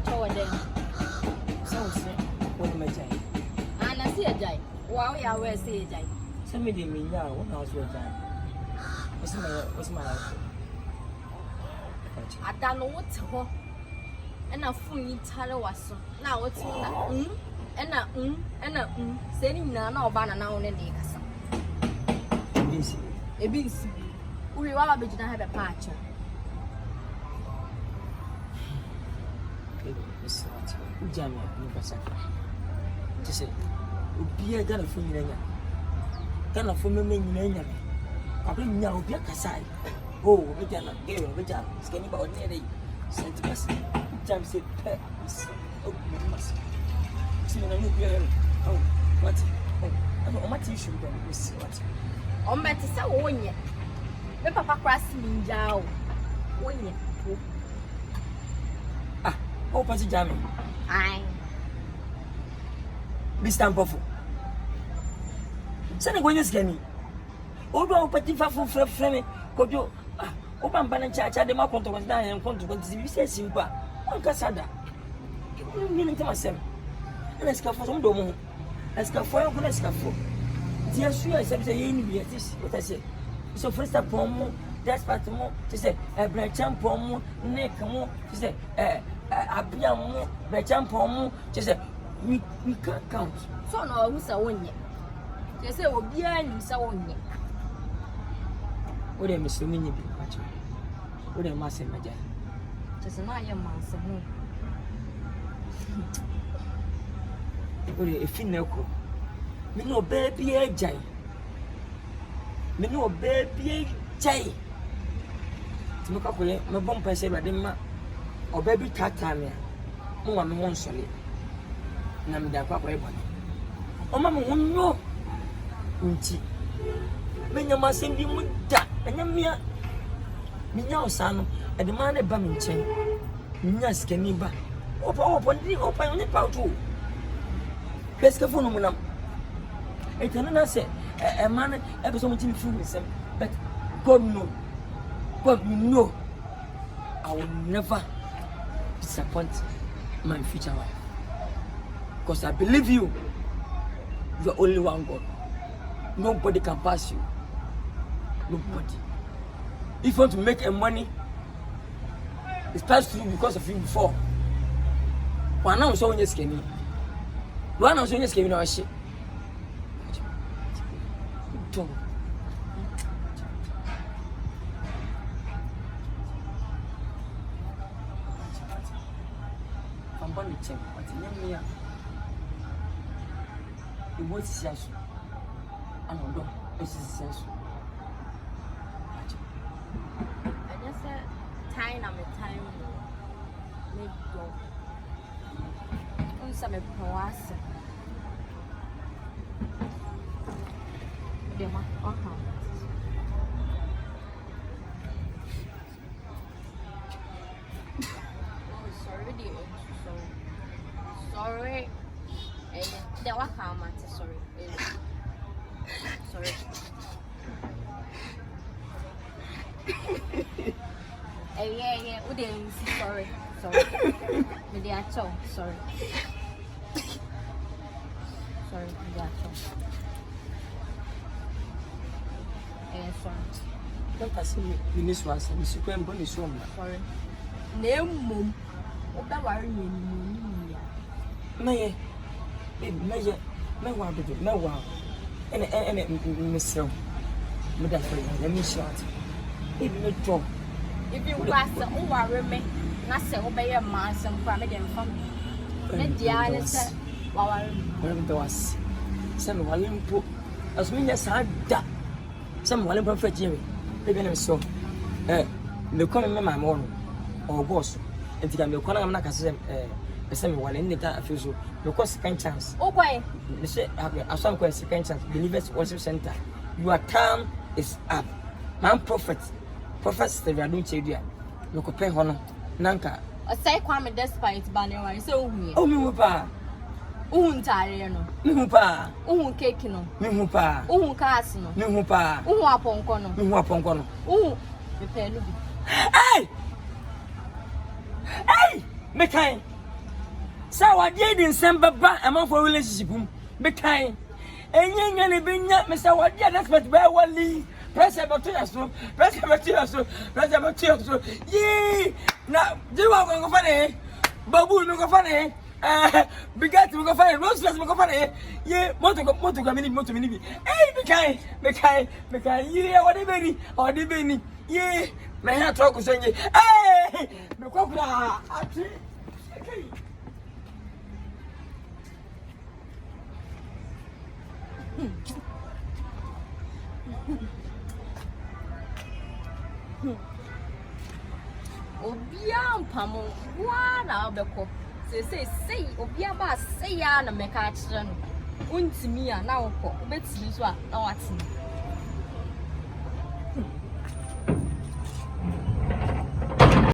pacho with them. So say, what am I saying? And I see a jay. Wow, yeah, where see a jay. Somebody me now, what house was that? What's my life? I don't know what's what. And a fool tell was now what's and saying none of banana on any a beast. We all be to have a patch. Jamie, Nkansah. To say, be a gun for me. Gun for me, I bring now be a Kasai. Oh, we cannot get a job, skinny about nearly. Sent us. Jam said, oh, you must. See, I need you. Oh, what? Oh, what you should do is what? Oh, Matty, so one yet. The papa crossed me down. One yet. Ah, oh, Passy Jammy. Aye. Be stamp of. Send a winner's skinny. Oh, don't put the for Fleming. Could you? Open Banana Church at the Marco was dying and consequences. You say simple. Nkansah. You mean to myself. And I scaff for some domo. I scaff for your good scaff. Dear, sure, I said, this what I say. So, first of all, that's part more to say a brancham pomo, neck more to say a piano, brancham pomo to say we can't count. So, no, who's a one yet? They say, oh, behind so on yet. What am I assuming you be watching? What am I saying, my dear? Just an iron master. What if you know? Me no baby a jay. Me no baby a jay. To make up with my bump, I say, Madame, or baby Tatania. Oh, I'm one solid. And I'm the papa. Oh, Mamma, won't know. Unti. When you must send him with that, and you're me now, son, and the man a bumming chain. Yes, can you buy? Open the power too. Best of all, I cannot say a man ever so much influence, but God knows. God, you know, I will never disappoint my future wife. Because I believe you, you're only one God. Nobody can pass you. Nobody. If you want to make a money, it's passed to you because of you before. Why now so you're skinny? Why now so you're skinny or shit? I'm going to check what's in here. It was sense. I don't know. It's sense. I just said, time I'm a time. Maybe go. Some of the was. Sorry, dear. Sorry. There was how much? Sorry. Sorry. Yeah. We didn't. Sorry. Maybe I told. Sorry. Sorry, sorry. Don't I see you miss one, and you can go this room. Sorry. No, mum. What that worry me? May one to do, no one. And Miss Room. Madame, let me short. Even a job. If you pass the over me, not say obey a man some family and family. And the other said, while I'm doing some one put as many as I da. Some one perfect Jerry. They didn't so. The coming my morning or boss. And I'm the corner. I'm not a semi one in the time of you. Because second chance. Oh, why? They say, I some question second chance. Believers worship center. Your time is up. Man, prophets, they are doing chedia. Look up, honor, Nanka. A say, Kwame despite banner, so oh, me, pa. Tariano. Mupa. Cake no. Mupa. Casino. Mupa. Upon cono. Mupa. The pen. Hey! Hey! Mekai! Sa wa dey din sembaba among for relationship me kan enya ne benya me sa wa dey expect by wali pressure to yaso ye na jiwa go fane babu no go fane bigat mo go fane rose mo go fane ye moto go mini bi me kai ye wa dey beni ye me ha talk so nye me kwakura ati okay. Obia mpamo wa na obeko say obia ba say ya na meka akire no untimi a na wokọ obetimi so a na watini